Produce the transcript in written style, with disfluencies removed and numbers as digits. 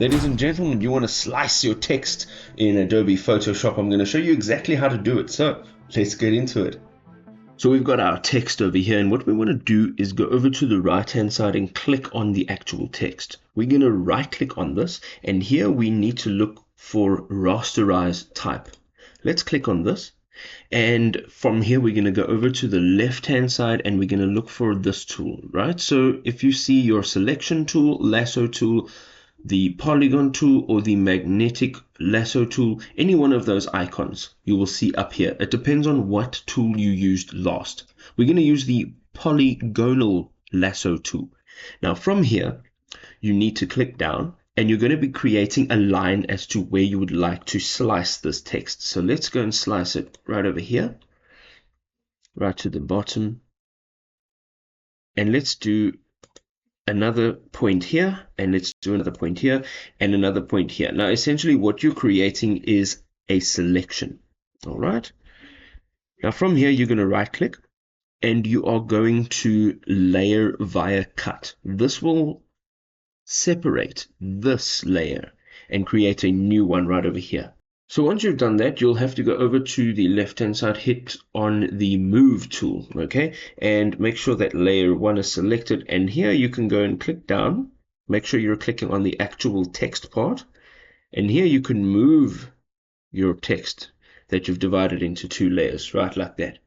Ladies and gentlemen, you want to slice your text in Adobe Photoshop. I'm going to show you exactly how to do it. So let's get into it. So we've got our text over here, and what we want to do is go over to the right hand side and click on the actual text. We're going to right click on this, and here we need to look for rasterize type. Let's click on this, and from here we're going to go over to the left hand side and we're going to look for this tool, right? So if you see your selection tool, lasso tool, the polygon tool, or the magnetic lasso tool, any one of those icons you will see up here. It depends on what tool you used last. We're going to use the polygonal lasso tool. Now from here you need to click down, and you're going to be creating a line as to where you would like to slice this text. So let's go and slice it right over here, right to the bottom, and let's do another point here, and let's do another point here, and another point here. Now essentially what you're creating is a selection. All right, now from here you're going to right click and you are going to layer via cut. This will separate this layer and create a new one right over here. So once you've done that, you'll have to go over to the left hand side, hit on the move tool, okay, and make sure that layer 1 is selected, and here you can go and click down, make sure you're clicking on the actual text part, and here you can move your text that you've divided into 2 layers, right like that.